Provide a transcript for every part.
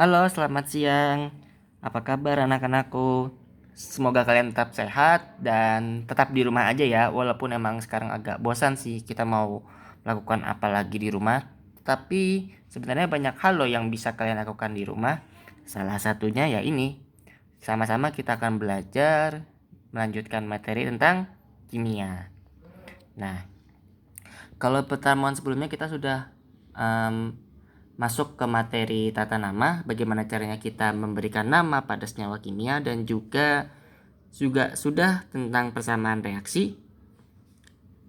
Halo, selamat siang. Apa kabar anak-anakku? Semoga kalian tetap sehat dan tetap di rumah aja ya. Walaupun emang sekarang agak bosan sih kita mau melakukan apa lagi di rumah. Tapi sebenarnya banyak hal loh yang bisa kalian lakukan di rumah. Salah satunya ya ini. Sama-sama kita akan belajar melanjutkan materi tentang kimia. Nah, kalau pertemuan sebelumnya kita sudah masuk ke materi tata nama, bagaimana caranya kita memberikan nama pada senyawa kimia dan juga sudah tentang persamaan reaksi.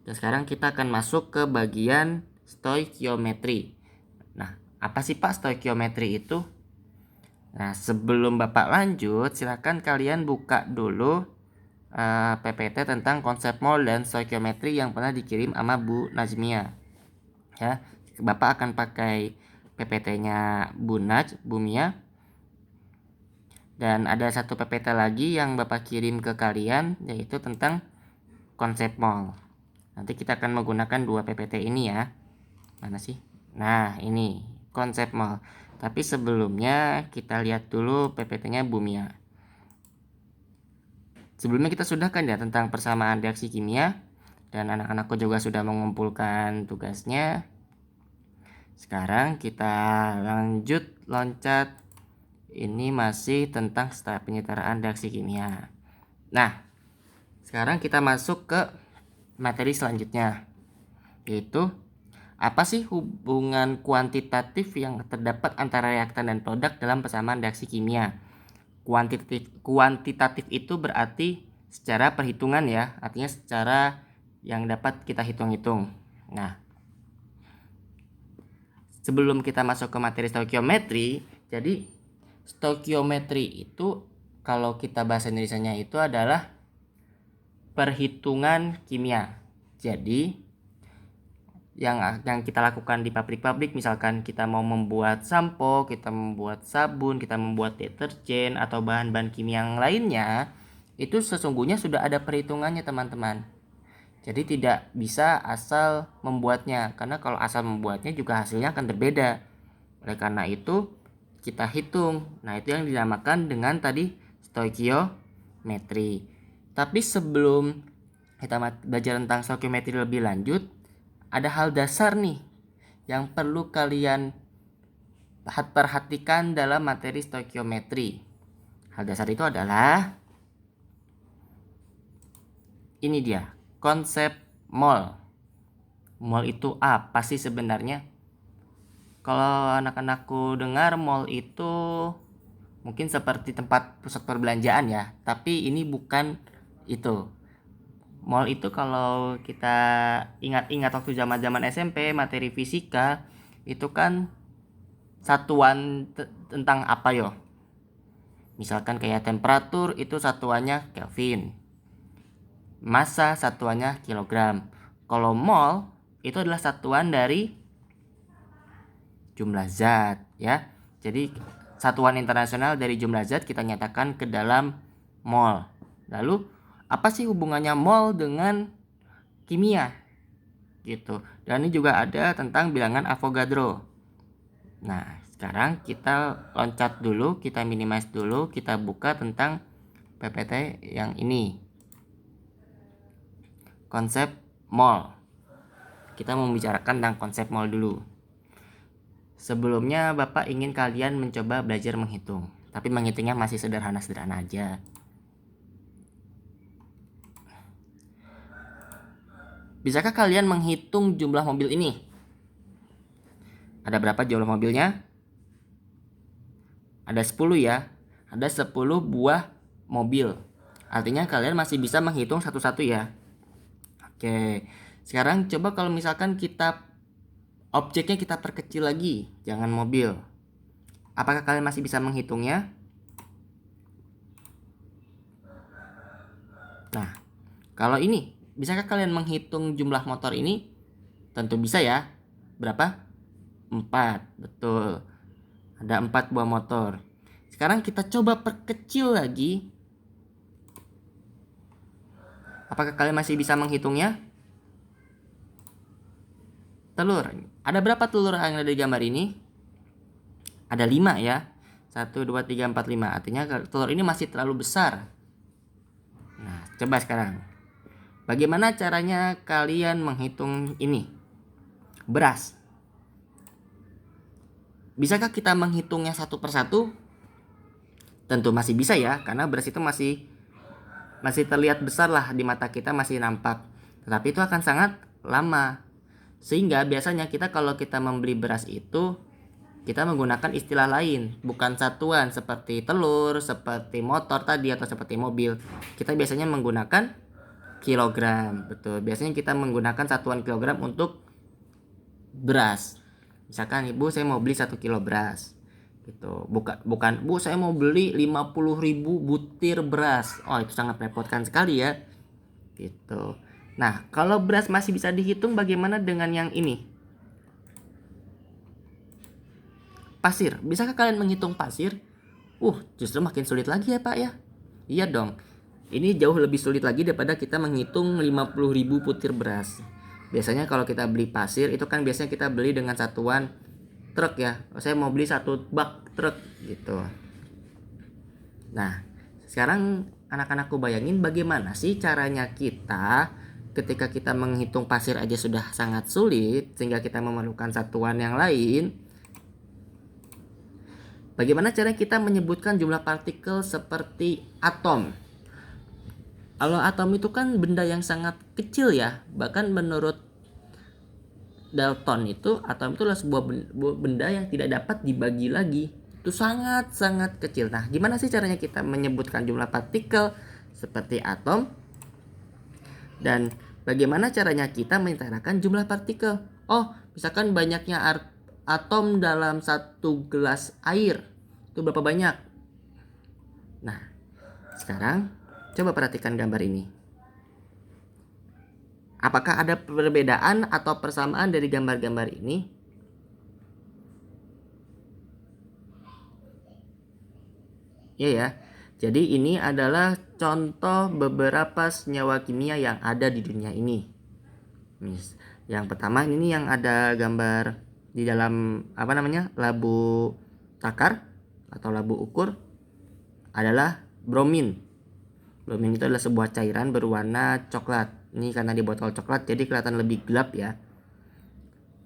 Dan sekarang kita akan masuk ke bagian stoikiometri. Nah, apa sih Pak stoikiometri itu? Nah, sebelum Bapak lanjut, silakan kalian buka dulu PPT tentang konsep mol dan stoikiometri yang pernah dikirim sama Bu Najmia. Ya, Bapak akan pakai PPT-nya Bu Mia. Dan ada satu PPT lagi yang Bapak kirim ke kalian, yaitu tentang konsep mol. Nanti kita akan menggunakan dua PPT ini ya. Mana sih? Nah, ini konsep mol. Tapi sebelumnya kita lihat dulu PPT-nya Bu Mia. Sebelumnya kita sudah kan ya tentang persamaan reaksi kimia, dan anak-anakku juga sudah mengumpulkan tugasnya. Sekarang kita loncat. Ini masih tentang step penyetaraan reaksi kimia. Nah, sekarang kita masuk ke materi selanjutnya, yaitu apa sih hubungan kuantitatif yang terdapat antara reaktan dan produk dalam persamaan reaksi kimia. Kuantitatif itu berarti secara perhitungan ya, artinya secara yang dapat kita hitung-hitung. Nah, sebelum kita masuk ke materi stoikiometri, jadi stoikiometri itu kalau kita bahasa Indonesianya itu adalah perhitungan kimia. Jadi yang kita lakukan di pabrik-pabrik, misalkan kita mau membuat sampo, kita membuat sabun, kita membuat deterjen atau bahan-bahan kimia yang lainnya, itu sesungguhnya sudah ada perhitungannya teman-teman. Jadi tidak bisa asal membuatnya, karena kalau asal membuatnya juga hasilnya akan berbeda. Oleh karena itu kita hitung. Nah, itu yang dinamakan dengan tadi stoikiometri. Tapi sebelum kita belajar tentang stoikiometri lebih lanjut, ada hal dasar nih yang perlu kalian perhatikan dalam materi stoikiometri. Hal dasar itu adalah ini dia, konsep mol. Mol itu apa sih sebenarnya? Kalau anak-anakku dengar mol itu mungkin seperti tempat pusat perbelanjaan ya, tapi ini bukan itu. Mol itu kalau kita ingat-ingat waktu zaman-zaman SMP materi fisika itu kan satuan tentang apa yo? Misalkan kayak temperatur itu satuannya Kelvin. Massa satuannya kilogram. Kalau mol itu adalah satuan dari jumlah zat ya. Jadi satuan internasional dari jumlah zat kita nyatakan ke dalam mol. Lalu apa sih hubungannya mol dengan kimia? Gitu. Dan ini juga ada tentang bilangan Avogadro. Nah, sekarang kita loncat dulu, kita minimize dulu, kita buka tentang PPT yang ini. Konsep mol. Kita membicarakan tentang konsep mol dulu. Sebelumnya Bapak ingin kalian mencoba belajar menghitung, tapi menghitungnya masih sederhana-sederhana aja. Bisakah kalian menghitung jumlah mobil ini? Ada berapa jumlah mobilnya? Ada 10 ya. Ada 10 buah mobil. Artinya kalian masih bisa menghitung satu-satu ya. Oke. Sekarang coba kalau misalkan objeknya kita perkecil lagi, jangan mobil. Apakah kalian masih bisa menghitungnya? Nah, kalau ini, bisakah kalian menghitung jumlah motor ini? Tentu bisa ya. Berapa? 4, betul. Ada 4 buah motor. Sekarang kita coba perkecil lagi. Apakah kalian masih bisa menghitungnya? Telur. Ada berapa telur yang ada di gambar ini? Ada 5 ya. 1, 2, 3, 4, 5. Artinya telur ini masih terlalu besar. Nah, coba sekarang. Bagaimana caranya kalian menghitung ini? Beras. Bisakah kita menghitungnya satu persatu? Tentu masih bisa ya, karena beras itu masih terlihat besar lah di mata kita, masih nampak. Tetapi itu akan sangat lama. Sehingga biasanya kalau kita membeli beras itu, kita menggunakan istilah lain, bukan satuan seperti telur, seperti motor tadi, atau seperti mobil. Kita biasanya menggunakan kilogram. Betul, biasanya kita menggunakan satuan kilogram untuk beras. Misalkan, ibu saya mau beli 1 kilo beras gitu. Bukan bu saya mau beli 50.000 butir beras. Oh, itu sangat merepotkan sekali ya gitu. Nah, kalau beras masih bisa dihitung, bagaimana dengan yang ini? Pasir. Bisakah kalian menghitung pasir? Justru makin sulit lagi ya Pak ya. Iya dong. Ini jauh lebih sulit lagi daripada kita menghitung 50.000 butir beras. Biasanya kalau kita beli pasir itu kan biasanya kita beli dengan satuan truk ya. Saya mau beli 1 bak truk gitu. Nah, sekarang anak-anakku bayangin bagaimana sih caranya kita ketika kita menghitung pasir aja sudah sangat sulit, sehingga kita memerlukan satuan yang lain. Bagaimana cara kita menyebutkan jumlah partikel seperti atom? Kalau atom itu kan benda yang sangat kecil ya. Bahkan menurut Dalton itu, atom itu adalah sebuah benda yang tidak dapat dibagi lagi. Itu sangat-sangat kecil. Nah, gimana sih caranya kita menyebutkan jumlah partikel seperti atom? Dan bagaimana caranya kita mengutarakan jumlah partikel? Misalkan banyaknya atom dalam 1 gelas air. Itu berapa banyak? Nah, sekarang coba perhatikan gambar ini. Apakah ada perbedaan atau persamaan dari gambar-gambar ini? Iya ya. Jadi ini adalah contoh beberapa senyawa kimia yang ada di dunia ini. Yang pertama ini yang ada gambar di dalam labu takar atau labu ukur adalah bromin. Bromin itu adalah sebuah cairan berwarna coklat. Ini karena di botol coklat jadi kelihatan lebih gelap ya.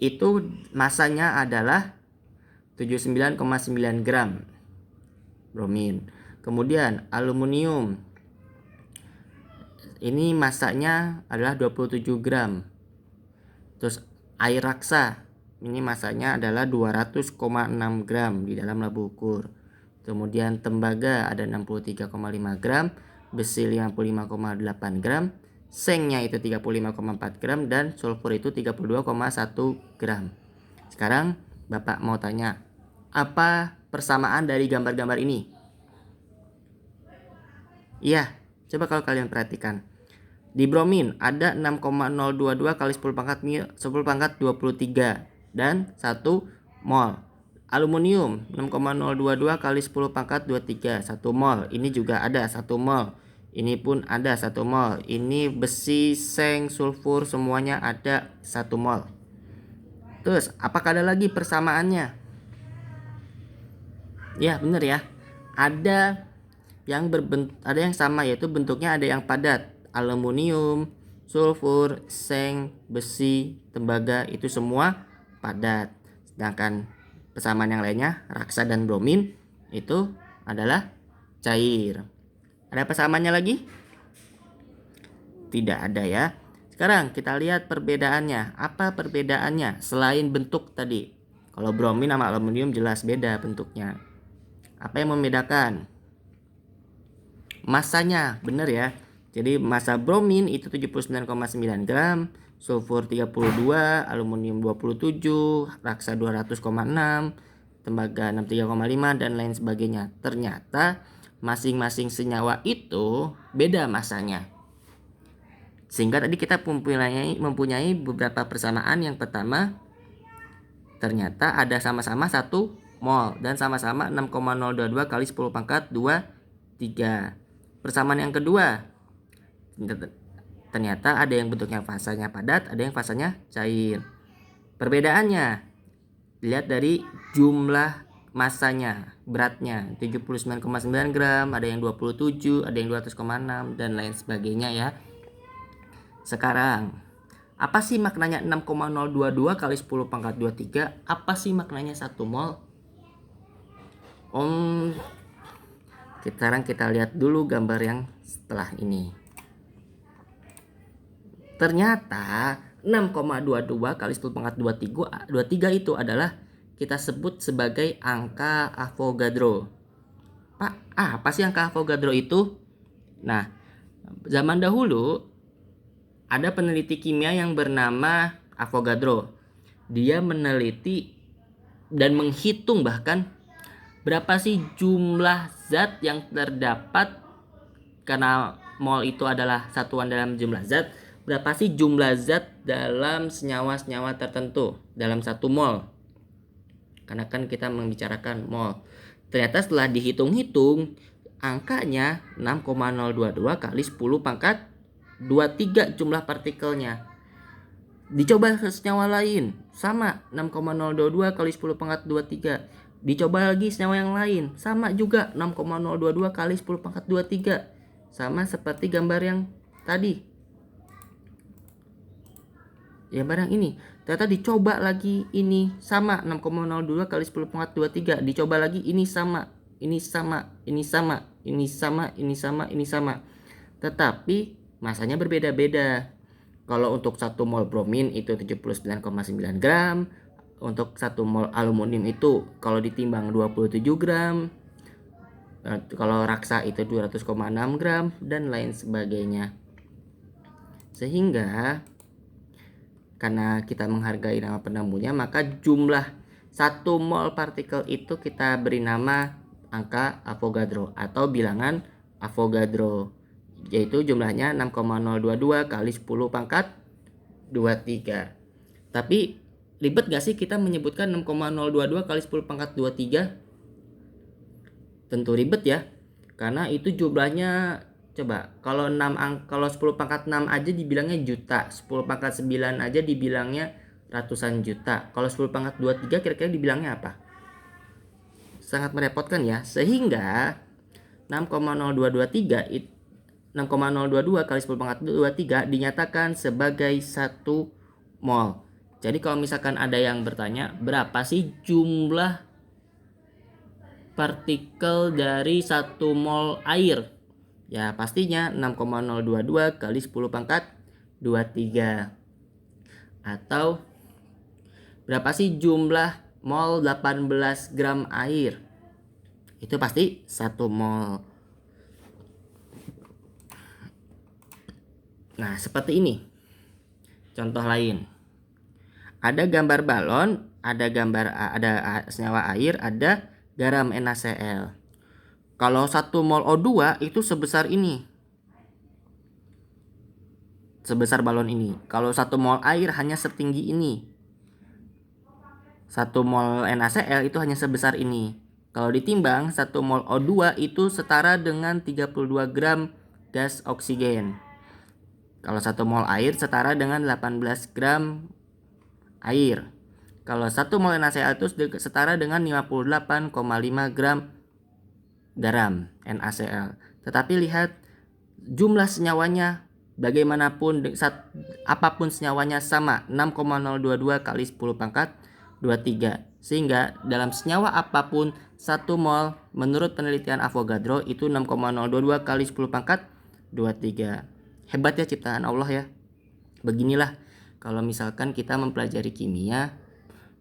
Itu masanya adalah 79,9 gram bromin. Kemudian aluminium. Ini masanya adalah 27 gram. Terus air raksa. Ini masanya adalah 200,6 gram di dalam labu ukur. Kemudian tembaga ada 63,5 gram, besi 55,8 gram, sengnya itu 35,4 gram, dan sulfur itu 32,1 gram. Sekarang Bapak mau tanya, apa persamaan dari gambar-gambar ini? Iya, coba kalau kalian perhatikan. Di bromin ada 6,022 kali 10 pangkat 23 dan 1 mol. Aluminium 6,022 kali 10 pangkat 23, 1 mol. Ini juga ada 1 mol. Ini pun ada 1 mol. Ini besi, seng, sulfur semuanya ada 1 mol. Terus, apakah ada lagi persamaannya? Ya, benar ya. Ada yang sama, yaitu bentuknya ada yang padat. Aluminium, sulfur, seng, besi, tembaga itu semua padat. Sedangkan persamaan yang lainnya, raksa dan bromin, itu adalah cair. Ada persamaannya lagi? Tidak ada ya. Sekarang kita lihat perbedaannya. Apa perbedaannya selain bentuk tadi? Kalau bromin sama aluminium jelas beda bentuknya. Apa yang membedakan? Masanya, benar ya. Jadi massa bromin itu 79,9 gram, sulfur 32, aluminium 27, raksa 200,6, tembaga 63,5 dan lain sebagainya. Ternyata masing-masing senyawa itu beda massanya. Sehingga tadi kita mempunyai beberapa persamaan. Yang pertama, ternyata ada sama-sama 1 mol dan sama-sama 6,022 kali 10 pangkat 23. Persamaan yang kedua, ternyata ada yang bentuknya fasanya padat, ada yang fasanya cair. Perbedaannya, lihat dari jumlah masanya, beratnya 79,9 gram, ada yang 27, ada yang 200,6 dan lain sebagainya ya. Sekarang, apa sih maknanya 6,022 kali 10 pangkat 23? Apa sih maknanya 1 mol? Sekarang kita lihat dulu gambar yang setelah ini. Ternyata 6,22 kali 10 pangkat 23 itu adalah kita sebut sebagai angka Avogadro. Pak, apa sih angka Avogadro itu? Nah, zaman dahulu ada peneliti kimia yang bernama Avogadro. Dia meneliti dan menghitung bahkan berapa sih jumlah zat yang terdapat, karena mol itu adalah satuan dalam jumlah zat. Berapa sih jumlah zat dalam senyawa-senyawa tertentu dalam 1 mol? Karena kan kita membicarakan mol. Ternyata setelah dihitung-hitung, angkanya 6,022 kali 10 pangkat 23 jumlah partikelnya. Dicoba ke senyawa lain, sama 6,022 kali 10 pangkat 23. Dicoba lagi senyawa yang lain, sama juga 6,022 kali 10 pangkat 23. Sama seperti gambar yang tadi. Gambar yang ini. Ternyata dicoba lagi ini sama 6,02 kali 10 pangkat 23. Dicoba lagi ini sama, ini sama, ini sama, ini sama, ini sama, ini sama. Tetapi masanya berbeda-beda. Kalau untuk 1 mol bromin itu 79,9 gram. Untuk 1 mol aluminium itu kalau ditimbang 27 gram. Kalau raksa itu 200,6 gram dan lain sebagainya. Sehingga karena kita menghargai nama penemunya, maka jumlah 1 mol partikel itu kita beri nama angka Avogadro atau bilangan Avogadro, yaitu jumlahnya 6,022 kali 10 pangkat 23. Tapi ribet gak sih kita menyebutkan 6,022 kali 10 pangkat 23? Tentu ribet ya, karena itu jumlahnya, coba kalau 10 pangkat 6 aja dibilangnya juta, 10 pangkat 9 aja dibilangnya ratusan juta. Kalau 10 pangkat 23 kira-kira dibilangnya apa? Sangat merepotkan ya. Sehingga 6,0223 kali 10 pangkat 23 dinyatakan sebagai 1 mol. Jadi kalau misalkan ada yang bertanya, berapa sih jumlah partikel dari 1 mol air? Ya pastinya 6,022 kali 10 pangkat 23. Atau berapa sih jumlah mol 18 gram air? Itu pasti 1 mol. Nah seperti ini. Contoh lain. Ada gambar balon, ada senyawa air, ada garam NaCl. Kalau 1 mol O2 itu sebesar ini. Sebesar balon ini. Kalau 1 mol air hanya setinggi ini. 1 mol NaCl itu hanya sebesar ini. Kalau ditimbang 1 mol O2 itu setara dengan 32 gram gas oksigen. Kalau 1 mol air setara dengan 18 gram air. Kalau 1 mol NaCl itu setara dengan 58,5 gram garam NaCl. Tetapi lihat jumlah senyawanya bagaimanapun, apapun senyawanya sama, 6,022 kali 10 pangkat 23. Sehingga dalam senyawa apapun 1 mol menurut penelitian Avogadro itu 6,022 kali 10 pangkat 23. Hebat ya ciptaan Allah ya. Beginilah kalau misalkan kita mempelajari kimia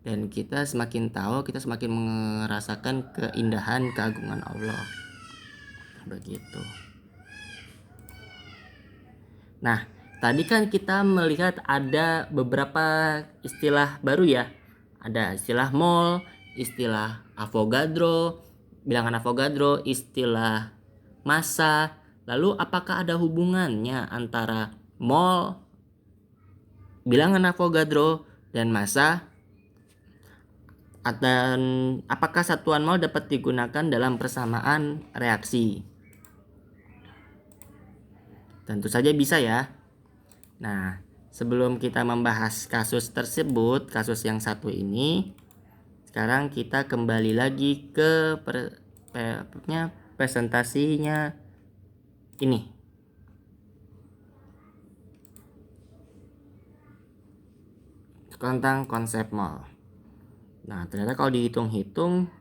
dan kita semakin tahu, kita semakin merasakan keindahan, keagungan Allah. Begitu. Nah, tadi kan kita melihat ada beberapa istilah baru ya. Ada istilah mol, istilah Avogadro, bilangan Avogadro, istilah massa. Lalu apakah ada hubungannya antara mol, bilangan Avogadro, dan massa? Dan apakah satuan mol dapat digunakan dalam persamaan reaksi? Tentu saja bisa ya. Nah, sebelum kita membahas kasus tersebut, kasus yang satu ini, sekarang kita kembali lagi ke presentasinya ini. Tentang konsep mol. Nah, ternyata kalau dihitung-hitung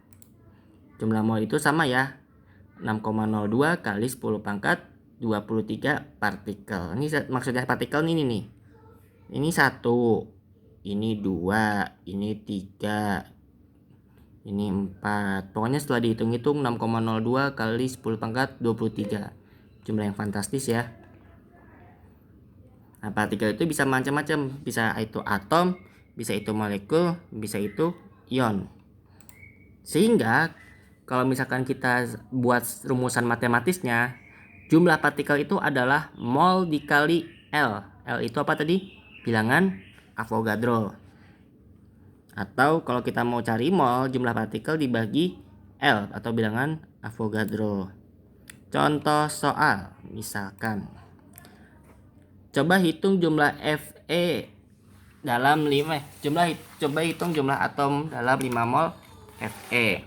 jumlah mol itu sama ya. 6,02 kali 10 pangkat 23 partikel. Ini maksudnya partikel ini nih. Ini 1, ini 2, ini 3, ini 4. Pokoknya setelah dihitung-hitung 6,02 kali 10 pangkat 23. Jumlah yang fantastis ya. Nah, partikel itu bisa macam-macam, bisa itu atom, bisa itu molekul, bisa itu ion. Sehingga kalau misalkan kita buat rumusan matematisnya, jumlah partikel itu adalah mol dikali L. L itu apa tadi? Bilangan Avogadro. Atau kalau kita mau cari mol, jumlah partikel dibagi L atau bilangan Avogadro. Contoh soal, misalkan coba hitung jumlah Fe dalam 5 coba hitung jumlah atom dalam 5 mol Fe.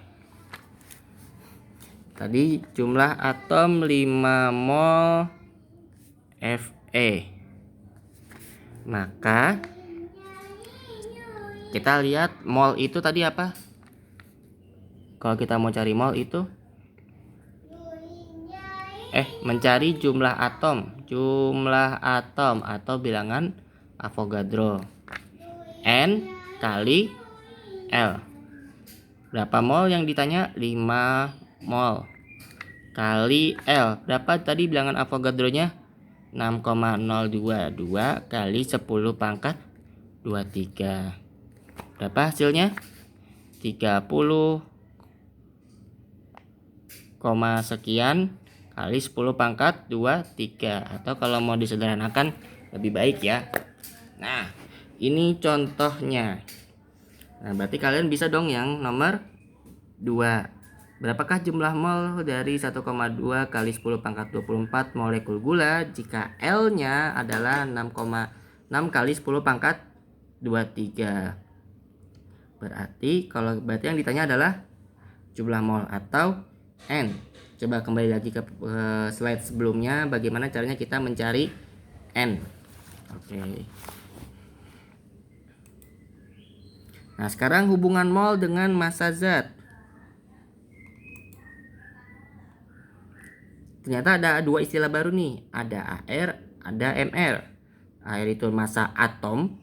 Tadi jumlah atom 5 mol Fe. Maka kita lihat mol itu tadi apa? Kalau kita mau cari mol itu mencari jumlah atom atau bilangan Avogadro. N kali L. Berapa mol yang ditanya? 5 mol. Kali L. Berapa tadi bilangan Avogadronya? 6,022 kali 10 pangkat 23. Berapa hasilnya? 30, sekian kali 10 pangkat 23. Atau kalau mau disederhanakan lebih baik ya. Nah, ini contohnya. Nah, berarti kalian bisa dong yang nomor 2. Berapakah jumlah mol dari 1,2 kali 10 pangkat 24 molekul gula jika L-nya adalah 6,6 kali 10 pangkat 23. Berarti yang ditanya adalah jumlah mol atau N. Coba kembali lagi ke slide sebelumnya, bagaimana caranya kita mencari N. Oke. Nah, sekarang hubungan mol dengan massa zat. Ternyata ada 2 istilah baru nih, ada AR, ada MR. AR itu massa atom,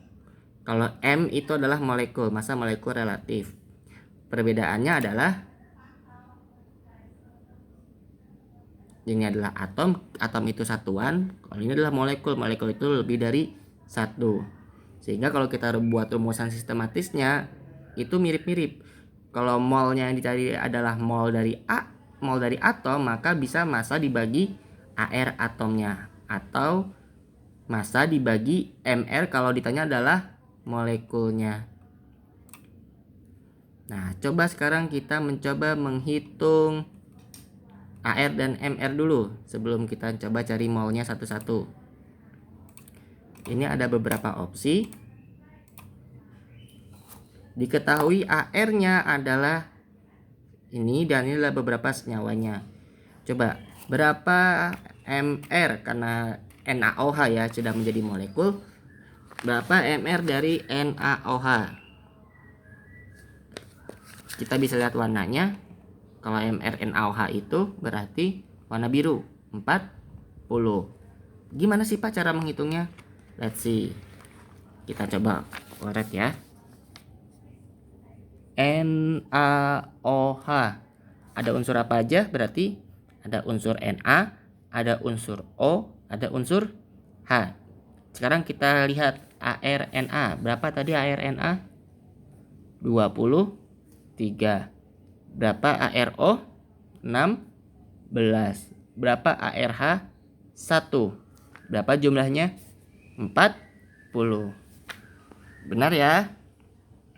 kalau M itu adalah molekul, massa molekul relatif. Perbedaannya adalah ini adalah atom itu satuan, kalau ini adalah molekul itu lebih dari 1. Sehingga kalau kita buat rumusan sistematisnya itu mirip-mirip. Kalau molnya yang dicari adalah mol dari atom, maka bisa massa dibagi AR atomnya, atau massa dibagi MR kalau ditanya adalah molekulnya. Nah, coba sekarang kita mencoba menghitung AR dan MR dulu sebelum kita coba cari molnya satu-satu. Ini ada beberapa opsi. Diketahui AR-nya adalah ini dan ini adalah beberapa senyawanya. Coba berapa MR karena NaOH ya sudah menjadi molekul. Berapa MR dari NaOH? Kita bisa lihat warnanya. Kalau mRNaOH itu berarti warna biru 40. Gimana sih Pak cara menghitungnya? Let's see. Kita coba koret ya. NaOH ada unsur apa aja? Berarti ada unsur Na, ada unsur O, ada unsur H. Sekarang kita lihat ARNA. Berapa tadi ARNA? 23. Berapa ARO? 16. Berapa ARH? 1. Berapa jumlahnya? 40. Benar ya?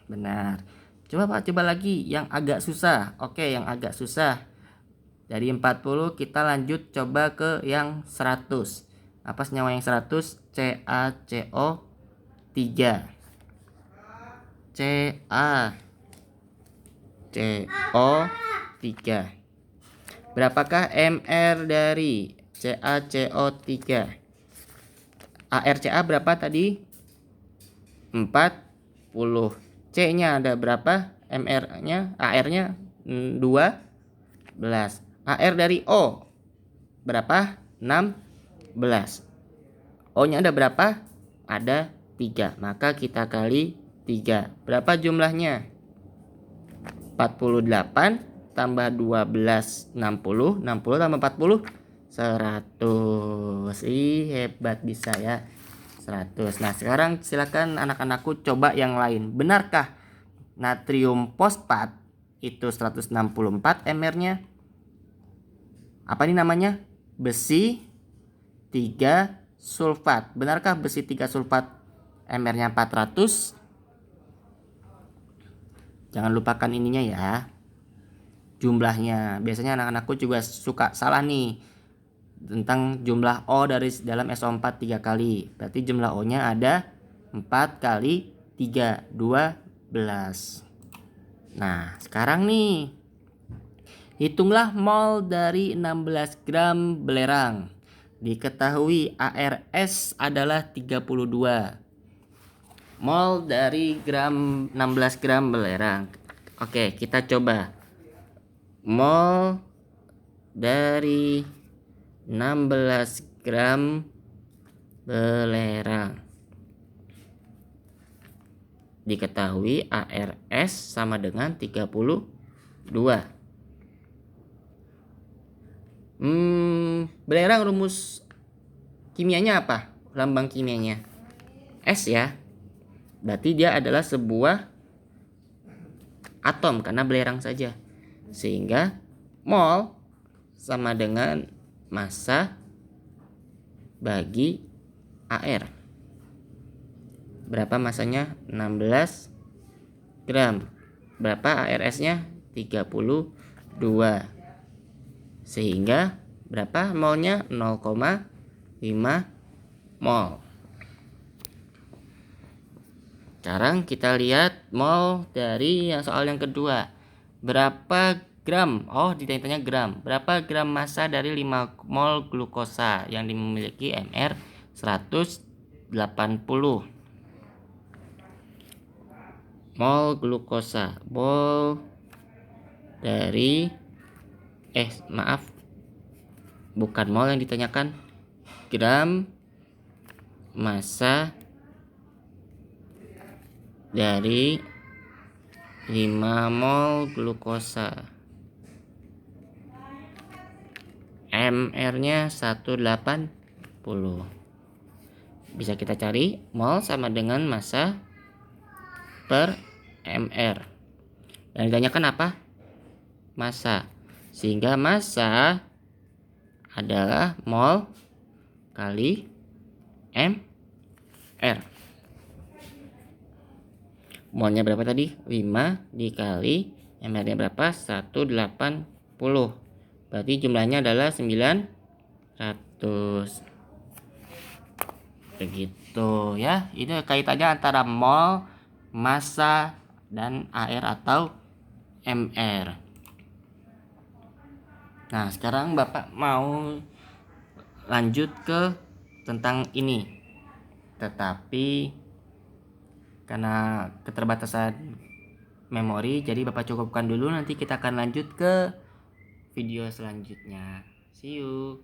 Benar. Coba Pak, coba lagi yang agak susah. Oke, yang agak susah. Dari 40 kita lanjut coba ke yang 100. Apa senyawa yang 100? CaCO3. Ca CO3. Berapakah MR dari CaCO3? ArCa berapa tadi? 40. C-nya ada berapa? MR-nya, AR-nya 12. AR dari O berapa? 16. O-nya ada berapa? Ada 3. Maka kita kali 3. Berapa jumlahnya? 48 tambah 12, 60. 60 tambah 40, 100. Hebat bisa ya. 100. Nah, sekarang silakan anak-anakku coba yang lain. Benarkah natrium fosfat itu 164 mR-nya? Apa ini namanya? Besi 3 sulfat. Benarkah besi 3 sulfat mR-nya 400? Jangan lupakan ininya ya, jumlahnya. Biasanya anak-anakku juga suka salah nih tentang jumlah O dari dalam SO4 3 kali. Berarti jumlah O-nya ada 4 kali 3, 12. Nah, sekarang nih, hitunglah mol dari 16 gram belerang. Diketahui ARS adalah 32. Mol dari 16 gram belerang. Oke, kita coba. Mol dari 16 gram belerang. Diketahui ARS sama dengan 32. Belerang rumus kimianya apa? Lambang kimianya S ya. Berarti dia adalah sebuah atom karena belerang saja. Sehingga mol sama dengan massa bagi AR. Berapa massanya? 16 gram. Berapa ARS-nya? 32. Sehingga berapa molnya? 0,5 mol. Sekarang kita lihat mol dari soal yang kedua. Berapa gram? Oh, ditanya gram. Berapa gram massa dari 5 mol glukosa yang dimiliki MR 180? Mol glukosa. Mol dari bukan mol yang ditanyakan. Gram massa dari 5 mol glukosa. MR-nya 180. Bisa kita cari mol sama dengan massa per MR. Dan ditanyakan apa? Massa. Sehingga massa adalah mol kali MR. Molnya berapa tadi? 5 dikali MR-nya berapa? 180. Berarti jumlahnya adalah 900. Begitu ya. Itu kaitannya antara mol, massa, dan AR atau MR. Nah, sekarang Bapak mau lanjut ke tentang ini. Tetapi karena keterbatasan memori, jadi Bapak cukupkan dulu. Nanti kita akan lanjut ke video selanjutnya. See you.